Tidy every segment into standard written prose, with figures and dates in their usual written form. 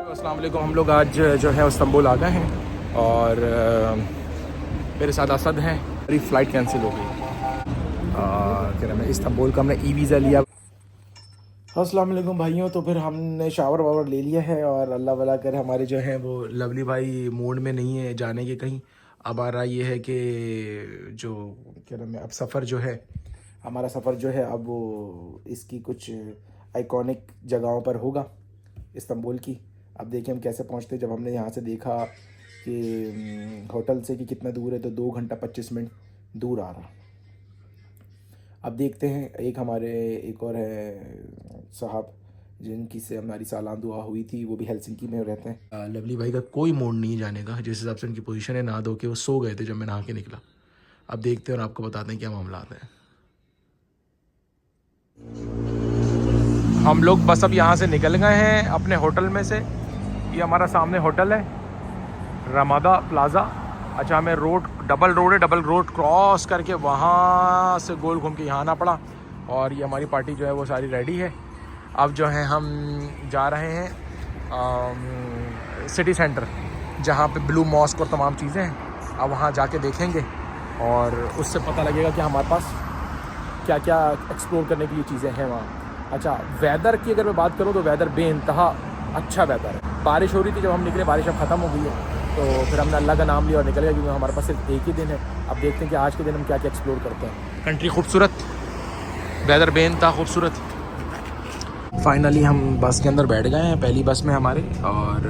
अस्सलाम वालेकुम। हम लोग आज जो है इस्तांबुल आ गए हैं और मेरे साथ असद हैं। मेरी फ़्लाइट कैंसिल हो गई। क्या नाम है, इस्तांबुल का हमने ई वीज़ा लिया। अस्सलाम वालेकुम भाइयों। तो फिर हमने शावर वावर ले लिया है और अल्लाह वाला करे हमारे जो है वो लवली भाई मूड में नहीं है जाने के कहीं। अब आ रहा ये है कि जो क्या नाम है, अब सफ़र जो है हमारा सफ़र जो है अब वो इसकी कुछ आइकॉनिक जगहों पर होगा इस्तांबुल की। अब देखिए हम कैसे पहुंचते। जब हमने यहाँ से देखा कि होटल से कि कितना दूर है, तो 2 घंटा 25 मिनट दूर आ रहा। अब देखते हैं। एक और है साहब जिनकी से हमारी सालाना दुआ हुई थी, वो भी हेलसिंकी में रहते हैं। लवली भाई का कोई मूड नहीं जाने का। जिस हिसाब से उनकी पोजीशन है, नहा धो के वो सो गए थे जब मैं नहा के निकला। अब देखते हैं और आपको बताते हैं क्या मामला है। हम लोग बस अब यहाँ से निकल गए हैं अपने होटल में से। ये हमारा सामने होटल है, रमादा प्लाज़ा। अच्छा, हमें डबल रोड क्रॉस करके वहाँ से गोल घूम के यहाँ आना पड़ा। और ये हमारी पार्टी जो है वो सारी रेडी है। अब जो है हम जा रहे हैं सिटी सेंटर, जहाँ पे ब्लू मॉस्क और तमाम चीज़ें हैं। अब वहाँ जाके देखेंगे और उससे पता लगेगा कि हमारे पास क्या क्या एक्सप्लोर करने के लिए चीज़ें हैं वहाँ। अच्छा, वेदर की अगर मैं बात करूँ तो वेदर बेइंतहा अच्छा वेदर है। बारिश हो रही थी जब हम निकले, बारिश अब ख़त्म हो गई है, तो फिर हमने अल्लाह का नाम लिया और निकल गया, क्योंकि हमारे पास सिर्फ एक ही दिन है। अब देखते हैं कि आज के दिन हम क्या क्या एक्सप्लोर करते हैं। कंट्री खूबसूरत, वेदर बेइंतहा खूबसूरत। फाइनली हम बस के अंदर बैठ गए हैं, पहली बस में हमारे। और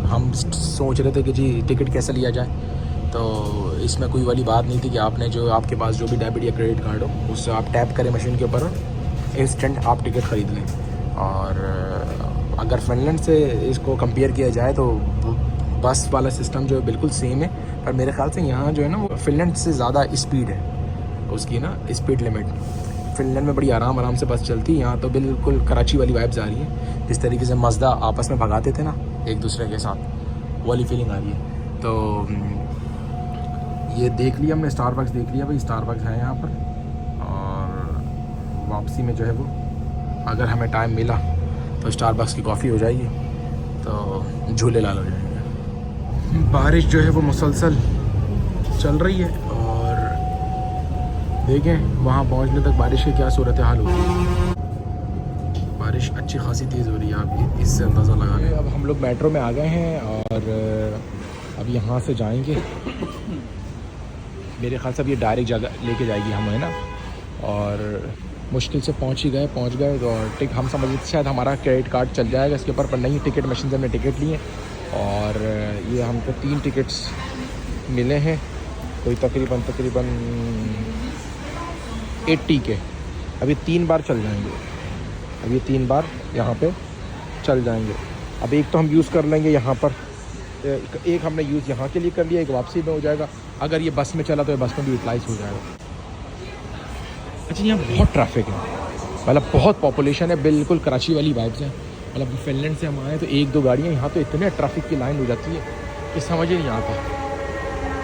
हम सोच रहे थे कि जी टिकट कैसे लिया जाए। तो इसमें कोई वाली बात नहीं थी कि आपने जो आपके पास जो भी डेबिट या क्रेडिट कार्ड हो उससे आप टैप करें मशीन के ऊपर, इंस्टेंट आप टिकट ख़रीद लें। और अगर फिनलैंड से इसको कंपेयर किया जाए तो बस वाला सिस्टम जो है बिल्कुल सेम है। पर मेरे ख्याल से यहाँ जो है ना, वो फिनलैंड से ज़्यादा स्पीड है उसकी ना, स्पीड लिमिट। फिनलैंड में बड़ी आराम से बस चलती है, यहाँ तो बिल्कुल कराची वाली वाइब्स आ रही है। जिस तरीके से मज़दा आपस में भगाते थे ना एक दूसरे के साथ, वो वाली फीलिंग आ रही है। तो ये देख लिया हमने, स्टारबक्स देख लिया भाई, स्टारबक्स है यहाँ पर। और वापसी में जो है वो अगर हमें टाइम मिला तो स्टारबक्स की कॉफ़ी हो जाएगी, तो झूले लाल हो जाएंगे। बारिश जो है वो मुसलसल चल रही है और देखें वहाँ पहुँचने तक बारिश की क्या सूरत हाल होगी। बारिश अच्छी खासी तेज़ हो रही है, आप इससे अंदाज़ा लगा लें। अब हम लोग मेट्रो में आ गए हैं और अब यहाँ से जाएंगे। मेरे ख्याल से अब ये डायरेक्ट जगह लेके जाएगी हम, है ना। और मुश्किल से पहुँच गए। और हम समझ रहे थे शायद हमारा क्रेडिट कार्ड चल जाएगा इसके ऊपर, पर नहीं, टिकट मशीन से हमने टिकट लिए और ये हमको 3 टिकट्स मिले हैं, कोई तकरीबन 80 के। अब ये 3 बार चल जाएंगे, अब ये 3 बार यहाँ पे चल जाएंगे। अब एक तो हम यूज़ कर लेंगे यहाँ पर, एक हमने यूज़ यहाँ के लिए कर लिया, एक वापसी में हो जाएगा। अगर ये बस में चला तो ये बस में भी यूटिलाइज़ हो जाएगा। अच्छा, यहाँ बहुत ट्रैफिक है, मतलब बहुत पॉपुलेशन है, बिल्कुल कराची वाली वाइब्स हैं। मतलब फिनलैंड से हम आए तो 1-2 गाड़ियाँ, यहाँ तो इतने ट्रैफिक की लाइन हो जाती है कि समझ ही नहीं आता।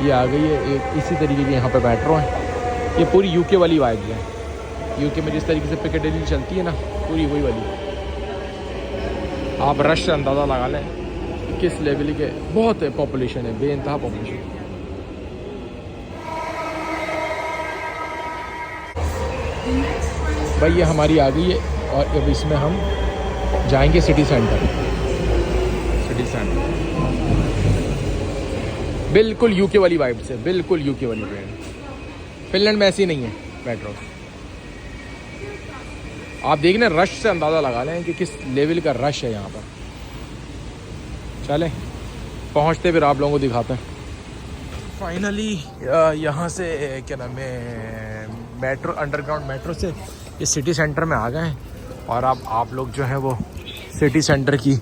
ये आ गई है एक इसी तरीके की यहाँ पे मेट्रो है। ये पूरी यूके वाली वाइब्स है। यूके में जिस तरीके से पिकेडिली चलती है ना, पूरी वही वाली। आप रश से अंदाज़ा लगा लें किस लेवल के, बहुत पॉपुलेशन है, बेइंतहा पॉपुलेशन। भाई ये हमारी आ गई है और अब इसमें हम जाएंगे सिटी सेंटर। बिल्कुल यूके वाली वाइब से, बिल्कुल यूके वाली ट्रेन। फिनलैंड में ऐसी नहीं है मेट्रो। आप देखना, रश से अंदाज़ा लगा लें कि किस लेवल का रश है यहाँ पर। चलें पहुँचते फिर आप लोगों को दिखाते हैं। फाइनली यहाँ से क्या नाम है, मेट्रो, अंडरग्राउंड मेट्रो से ये सिटी सेंटर में आ गए हैं। और अब आप लोग जो है वो सिटी सेंटर की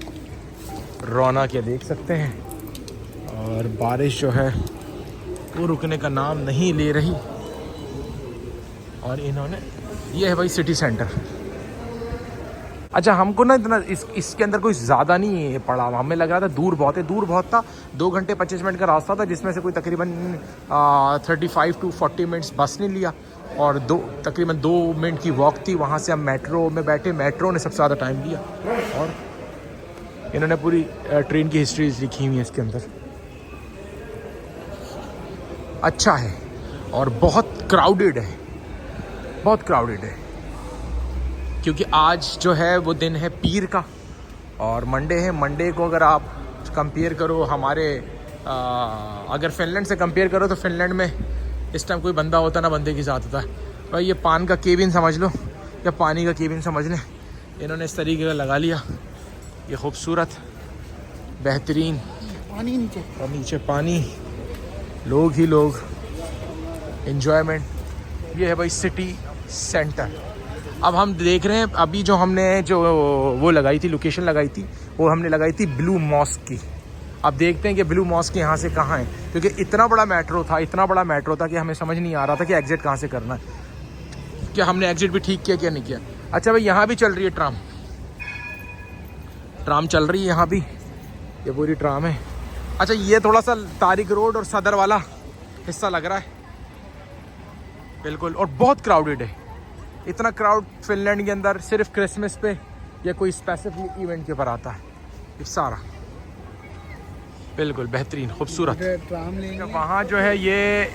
रौनक ये देख सकते हैं। और बारिश जो है वो रुकने का नाम नहीं ले रही। और इन्होंने, ये है भाई सिटी सेंटर। अच्छा, हमको ना इतना इसके अंदर कोई ज़्यादा नहीं पड़ा, हमें लग रहा था दूर बहुत है, दूर बहुत था। 2 घंटे 25 मिनट का रास्ता था, जिसमें से कोई तकरीबन 35 to 40 मिनट्स बस ने लिया और तकरीबन 2 मिनट की वॉक थी। वहाँ से हम मेट्रो में बैठे, मेट्रो ने सबसे ज़्यादा टाइम लिया। और इन्होंने पूरी ट्रेन की हिस्ट्री लिखी हुई है इसके अंदर। अच्छा है और बहुत क्राउडेड है, बहुत क्राउडेड है, क्योंकि आज जो है वो दिन है पीर का और मंडे है। मंडे को अगर आप कंपेयर करो हमारे अगर फिनलैंड से कंपेयर करो तो फिनलैंड में इस टाइम कोई बंदा होता ना बंदे की साथ होता है। भाई ये पान का केबिन समझ लो या पानी का केबिन समझ लें, इन्होंने इस तरीके का लगा लिया। ये खूबसूरत बेहतरीन पानी नीचे और नीचे पानी, लोग ही लोग, एंजॉयमेंट। ये है भाई सिटी सेंटर। अब हम देख रहे हैं, अभी जो हमने जो वो लगाई थी, लोकेशन लगाई थी, वो हमने लगाई थी ब्लू मॉस्क की। अब देखते हैं कि ब्लू मॉस्क यहाँ से कहाँ है, क्योंकि इतना बड़ा मेट्रो था कि हमें समझ नहीं आ रहा था कि एग्जिट कहाँ से करना है। क्या हमने एग्जिट भी ठीक किया क्या नहीं किया। अच्छा भाई यहाँ भी चल रही है ट्राम चल रही है यहाँ भी, ये पूरी ट्राम है। अच्छा ये थोड़ा सा तारिक रोड और सदर वाला हिस्सा लग रहा है बिल्कुल, और बहुत क्राउडेड है। इतना क्राउड फिनलैंड के अंदर सिर्फ क्रिसमस पे या कोई स्पेसिफिक इवेंट के ऊपर आता है। ये सारा बिल्कुल बेहतरीन खूबसूरत। ट्राम लेंगे वहाँ जो है ये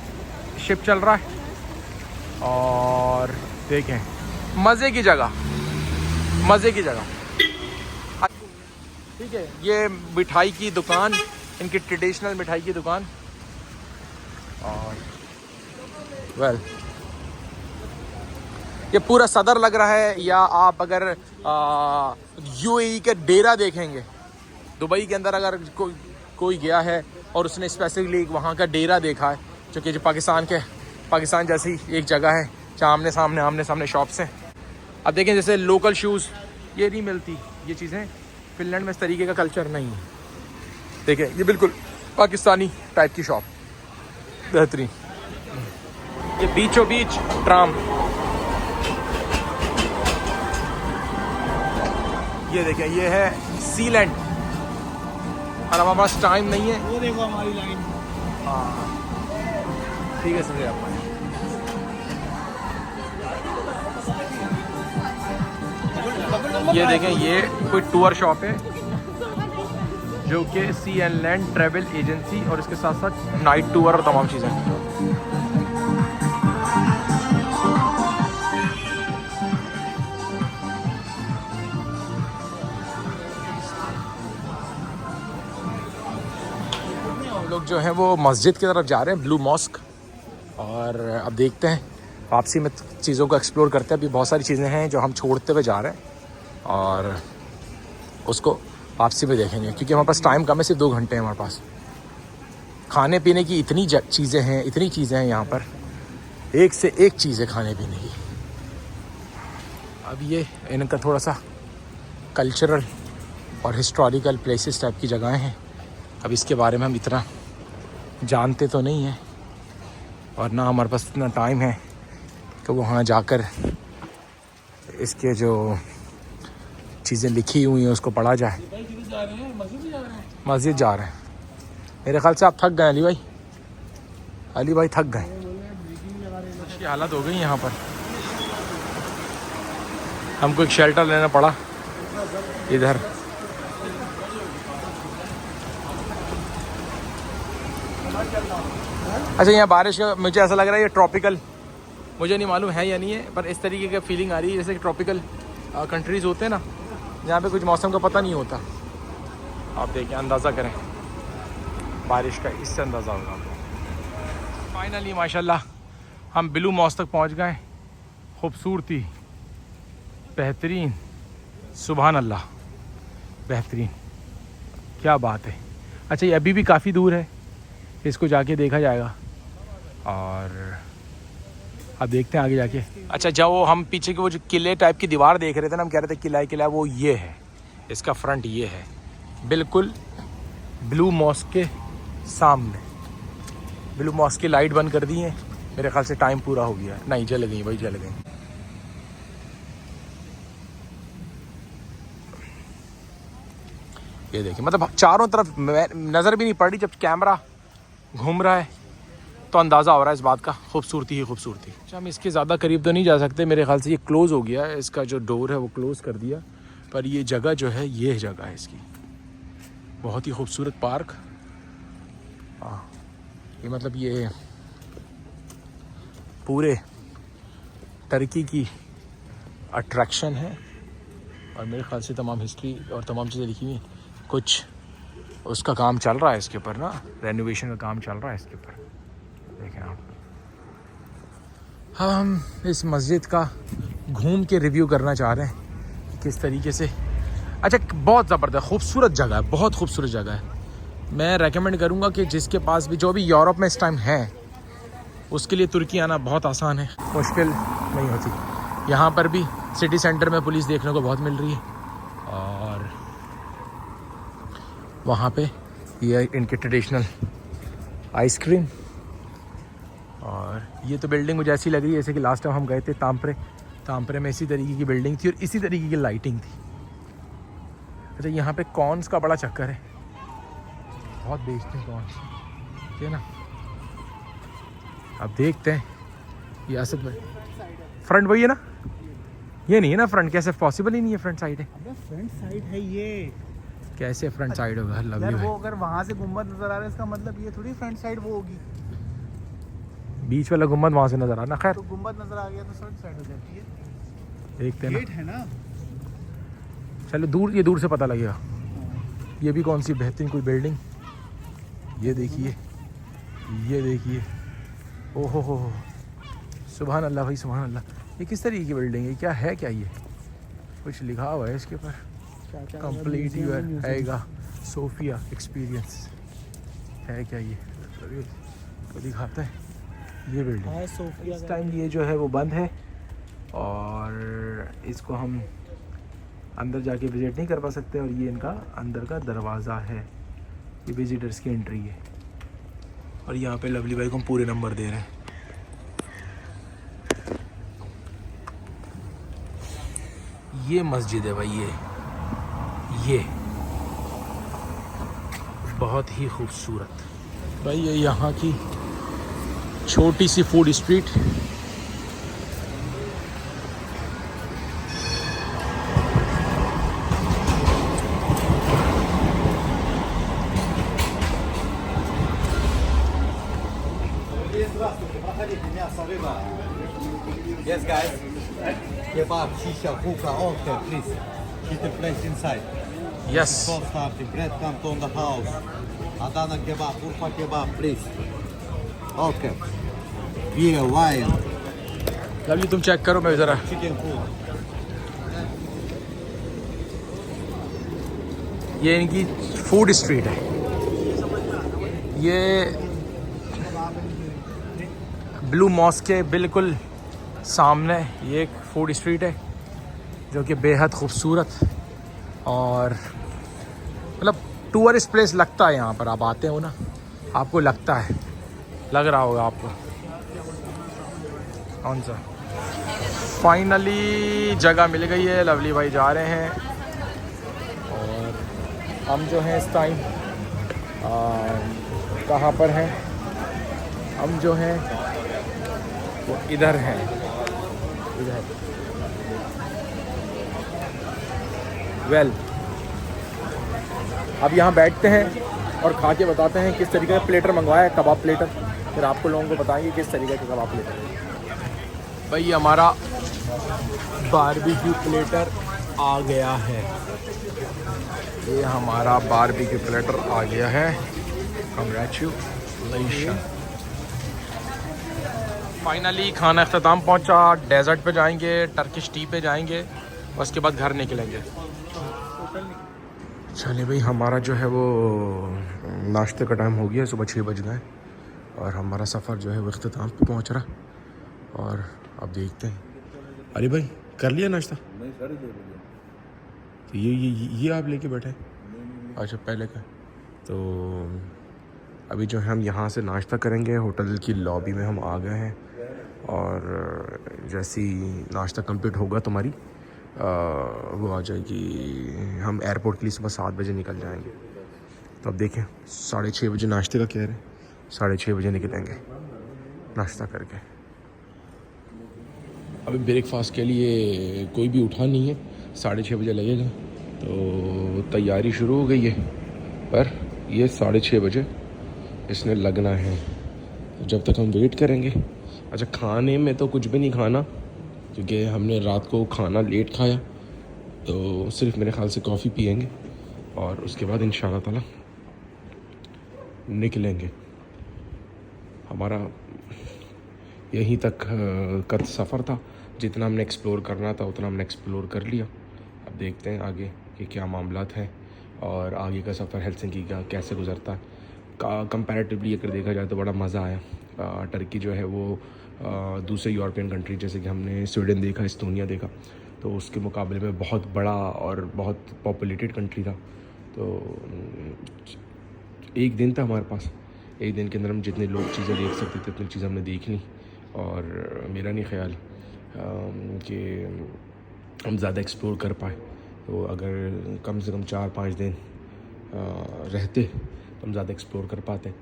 शिप चल रहा है और देखें मज़े की जगह, मज़े की जगह। ठीक है, ये मिठाई की दुकान, इनकी ट्रेडिशनल मिठाई की दुकान। और वेल ये पूरा सदर लग रहा है। या आप अगर यूएई के डेरा देखेंगे, दुबई के अंदर अगर कोई गया है और उसने स्पेसिफिकली वहाँ का डेरा देखा है, जो कि पाकिस्तान जैसी एक जगह है जहाँ आमने सामने शॉप्स हैं। अब देखें जैसे लोकल शूज़ ये नहीं मिलती, ये चीज़ें फिनलैंड में इस तरीके का कल्चर नहीं है। देखें ये बिल्कुल पाकिस्तानी टाइप की शॉप, बेहतरीन। ये बीचों बीच ट्राम, ये देखें ये है सीलैंड। और हमारे पास टाइम नहीं है। वो देखो हमारी लाइन। हाँ ठीक है समझे आप। ये देखें ये कोई टूर शॉप है जो कि सी एंड लैंड ट्रैवल एजेंसी, और इसके साथ साथ नाइट टूर और तमाम चीज़ें। हम लोग जो है वो मस्जिद की तरफ जा रहे हैं, ब्लू मॉस्क। और अब देखते हैं वापसी में चीज़ों को एक्सप्लोर करते हैं। अभी बहुत सारी चीज़ें हैं जो हम छोड़ते हुए जा रहे हैं और उसको वापसी में देखेंगे, क्योंकि हमारे पास टाइम कम है, सिर्फ 2 घंटे हैं हमारे पास। खाने पीने की इतनी चीज़ें हैं यहाँ पर, एक से एक चीज़ है खाने पीने की। अब ये इनका थोड़ा सा कल्चरल और हिस्टोरिकल प्लेसेस टाइप की जगहें हैं। अब इसके बारे में हम इतना जानते तो नहीं हैं और ना हमारे पास इतना टाइम है कि वहाँ जाकर इसके जो चीज़ें लिखी हुई हैं उसको पढ़ा जाए। मस्जिद जा रहे हैं मेरे ख्याल से। आप थक गए अली भाई थक गए। अच्छी हालत हो गई यहाँ पर, हमको एक शेल्टर लेना पड़ा इधर। अच्छा यहाँ बारिश का मुझे ऐसा लग रहा है ये ट्रॉपिकल, मुझे नहीं मालूम है या नहीं है, पर इस तरीके की फीलिंग आ रही है जैसे कि ट्रॉपिकल कंट्रीज़ होते हैं ना, जहाँ पे कुछ मौसम का पता नहीं होता। आप देखिए, अंदाज़ा करें बारिश का, इससे अंदाज़ा होगा आपको। फाइनली माशाल्लाह हम ब्लू मॉस्क तक पहुँच गए। खूबसूरती बेहतरीन, सुभान अल्लाह, बेहतरीन, क्या बात है। अच्छा ये अभी भी काफ़ी दूर है, इसको जाके देखा जाएगा और अब देखते हैं आगे जाके। अच्छा जब वो हम पीछे के वो जो किले टाइप की दीवार देख रहे थे ना, हम कह रहे थे किला वो ये है, इसका फ्रंट ये है बिल्कुल ब्लू मॉस्क के सामने। ब्लू मॉस्क की लाइट बंद कर दी है, मेरे ख्याल से टाइम पूरा हो गया। नहीं जल गई भाई, जल गई। ये देखिए मतलब चारों तरफ नज़र भी नहीं पड़ रही, जब कैमरा घूम रहा है तो अंदाज़ा हो रहा है इस बात का, खूबसूरती ही खूबसूरती। अच्छा हम इसके ज़्यादा करीब तो नहीं जा सकते, मेरे ख्याल से ये क्लोज़ हो गया है, इसका जो डोर है वो क्लोज़ कर दिया। पर ये जगह जो है, ये जगह है इसकी, बहुत ही खूबसूरत पार्क। ये मतलब ये पूरे टर्की की अट्रैक्शन है और मेरे ख्याल से तमाम हिस्ट्री और तमाम चीज़ें लिखी हुई। कुछ उसका काम चल रहा है इसके ऊपर ना, रेनोवेशन का काम चल रहा है इसके ऊपर, देखें आप। हम इस मस्जिद का घूम के रिव्यू करना चाह रहे हैं कि किस तरीके से। अच्छा, बहुत ज़बरदस्त खूबसूरत जगह है, बहुत खूबसूरत जगह है। मैं रेकमेंड करूँगा कि जिसके पास भी, जो भी यूरोप में इस टाइम है, उसके लिए तुर्की आना बहुत आसान है, मुश्किल नहीं होती। यहाँ पर भी सिटी सेंटर में पुलिस देखने को बहुत मिल रही है और वहाँ पे ये इनके ट्रेडिशनल आइसक्रीम। और ये तो बिल्डिंग मुझे ऐसी लग रही है जैसे कि लास्ट टाइम हम गए थे तामप्रे में इसी तरीके की बिल्डिंग थी और इसी तरीके की लाइटिंग थी। अच्छा, यहाँ पे कॉर्न्स का बड़ा चक्कर है, बहुत बेचते हैं कॉर्न्स, ठीक है ना। अब देखते हैं ये असद में फ्रंट वही है ना, ये नहीं है ना फ्रंट, कैसे पॉसिबल ही नहीं है, फ्रंट साइड है। अबे फ्रंट साइड है ये, कैसे फ्रंट साइड होगा? लव यार यू वो है, अगर वहाँ से गुम्बद नजर आ रहा है इसका मतलब ये थोड़ी फ्रंट साइड वो होगी। बीच वाला गुम्बद वहाँ से नज़र आना। खैर तो गुम्बद नजर आ गया तो फ्रंट साइड हो जाती है, देखते हैं ना, गेट है ना। चलो दूर, ये दूर से पता लगेगा। ये भी कौन सी बेहतरीन कोई बिल्डिंग, ये देखिए, ये देखिए, ओहो हो, सुभान अल्लाह भाई, सुभान अल्लाह। ये किस तरीके की बिल्डिंग है, क्या है, क्या ये कुछ लिखा हुआ है इसके ऊपर? कंप्लीट यूर हैगा सोफिया एक्सपीरियंस है क्या ये? तो दिखाता है ये बिल्डिंग। सोफिया इस टाइम ये जो है वो बंद है और इसको हम अंदर जाके विज़िट नहीं कर पा सकते और ये इनका अंदर का दरवाज़ा है, ये विजिटर्स की एंट्री है। और यहाँ पे लवली भाई को हम पूरे नंबर दे रहे हैं। ये मस्जिद है भाई, ये बहुत ही खूबसूरत भाई। ये यहाँ की छोटी सी food street, Yes, guys. Kebab, shisha, hookah, all there, please. Keep the place inside. Yes. Sauce starting, bread comes on the house. Adana kebab, Urfa kebab, please. Okay. Beer, wine, lovely तुम check करो, मैं ज़रा। chicken food. ये इनकी food street है, ये blue mask के बिल्कुल सामने ये एक फूड स्ट्रीट है जो कि बेहद खूबसूरत और मतलब टूरिस्ट प्लेस लगता है। यहाँ पर आप आते हो ना, आपको लगता है, लग रहा होगा आपको। कौन सा? फाइनली जगह मिल गई है, लवली भाई जा रहे हैं और हम जो हैं इस टाइम कहाँ पर हैं? हम जो हैं वो इधर हैं, इधर। वेल, अब यहाँ बैठते हैं और खा के बताते हैं किस तरीके का प्लेटर मंगवाया है, कबाब प्लेटर। फिर आपको लोगों को बताएंगे किस तरीके का कबाब प्लेटर है। भाई हमारा बारबेक्यू प्लेटर आ गया है, ये हमारा बारबेक्यू प्लेटर आ गया है। कंग्रेचुलेशन। फाइनली खाना अख्ताम पहुंचा। डेजर्ट पे जाएंगे, टर्किश टी पे जाएंगे, उसके बाद घर निकलेंगे। चलिए भाई, हमारा जो है वो नाश्ते का टाइम हो गया, सुबह 6 बज गए और हमारा सफ़र जो है वो अख्ताम पे पहुंच रहा। और अब देखते हैं। अरे भाई, कर लिया नाश्ता? नहीं, 2:30 बजे। तो ये आप लेके बैठे? अच्छा, पहले का। तो अभी जो है हम यहाँ से नाश्ता करेंगे, होटल की लॉबी में हम आ गए हैं और जैसे ही नाश्ता कंप्लीट होगा तुम्हारी वो आ जाएगी, हम एयरपोर्ट के लिए सुबह 7 बजे निकल जाएंगे। तो अब देखें, 6:30 बजे नाश्ते का कह रहे हैं, 6:30 बजे निकलेंगे नाश्ता करके। अभी ब्रेकफास्ट के लिए कोई भी उठा नहीं है, 6:30 बजे लगेगा। तो तैयारी शुरू हो गई है पर ये 6:30 बजे इसने लगना है। तो जब तक हम वेट करेंगे। अच्छा, खाने में तो कुछ भी नहीं खाना, क्योंकि हमने रात को खाना लेट खाया, तो सिर्फ मेरे ख्याल से कॉफ़ी पियेंगे और उसके बाद इंशाल्लाह ताला निकलेंगे। हमारा यहीं तक का सफ़र था। जितना हमने एक्सप्लोर करना था उतना हमने एक्सप्लोर कर लिया। अब देखते हैं आगे कि क्या मामलात हैं और आगे का सफ़र हेलसिंकी का कैसे गुज़रता है। कंपैरेटिवली अगर देखा जाए तो बड़ा मज़ा आया। टर्की जो है वो दूसरे यूरोपियन कंट्री जैसे कि हमने स्वीडन देखा, एस्टोनिया देखा, तो उसके मुकाबले में बहुत बड़ा और बहुत पॉपुलेटेड कंट्री था। तो एक दिन था हमारे पास, एक दिन के अंदर हम जितने लोग चीज़ें देख सकते थे उतनी चीज़ें हमने देख ली। और मेरा नहीं ख्याल कि हम ज़्यादा एक्सप्लोर कर पाए। तो अगर कम से कम 4-5 दिन रहते तो हम ज़्यादा एक्सप्लोर कर पाते।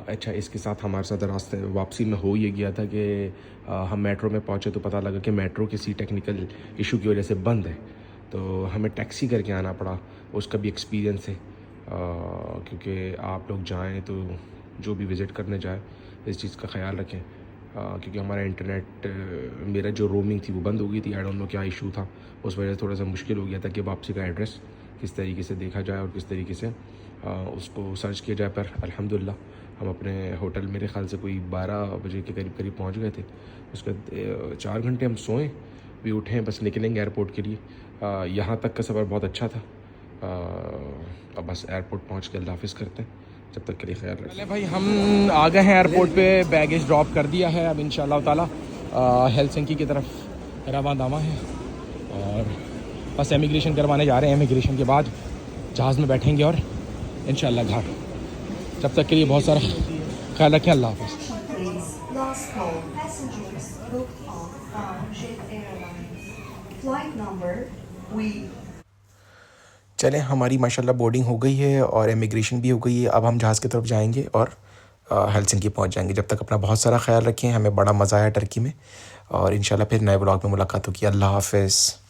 अच्छा, इसके साथ हमारे साथ रास्ते वापसी में हो ये गया था कि हम मेट्रो में पहुँचे तो पता लगा कि मेट्रो किसी टेक्निकल इशू की वजह से बंद है। तो हमें टैक्सी करके आना पड़ा। उसका भी एक्सपीरियंस है, क्योंकि आप लोग जाएं तो जो भी विज़िट करने जाए इस चीज़ का ख्याल रखें, क्योंकि हमारा इंटरनेट, मेरा जो रोमिंग थी वो बंद हो गई थी। आई डोंट नो क्या इशू था, उस वजह से थोड़ा सा मुश्किल हो गया था कि वापसी का एड्रेस किस तरीके से देखा जाए और किस तरीके से उसको सर्च किया जाए। पर अल्हम्दुलिल्लाह हम अपने होटल मेरे ख़्याल से कोई 12 बजे के करीब पहुंच गए थे। उसके 4 घंटे हम सोए भी, उठे, बस निकलेंगे एयरपोर्ट के लिए। यहाँ तक का सफ़र बहुत अच्छा था। अब बस एयरपोर्ट पहुँच के अल्लाह हाफ़िज़ करते हैं। जब तक के लिए ख्याल रखें। भाई हम आ गए हैं एयरपोर्ट पे, बैगेज ड्रॉप कर दिया है। अब इंशाल्लाह ताला हेलसिंकी की तरफ रवाना दावा है और बस इमिग्रेशन करवाने जा रहे हैं। इमिग्रेशन के बाद जहाज़ में बैठेंगे और इंशाल्लाह घर। जब तक के लिए बहुत सारा ख्याल रखें। अल्लाह हाफ़िज़। चलें, हमारी माशाल्लाह बोर्डिंग हो गई है और इमिग्रेशन भी हो गई है। अब हम जहाज़ की तरफ जाएंगे और हेलसिंकी पहुंच जाएंगे। जब तक अपना बहुत सारा ख्याल रखें। हमें बड़ा मज़ा आया टर्की में और इंशाल्लाह फिर नए ब्लॉग में मुलाकात होगी। अल्लाह हाफ़िज़।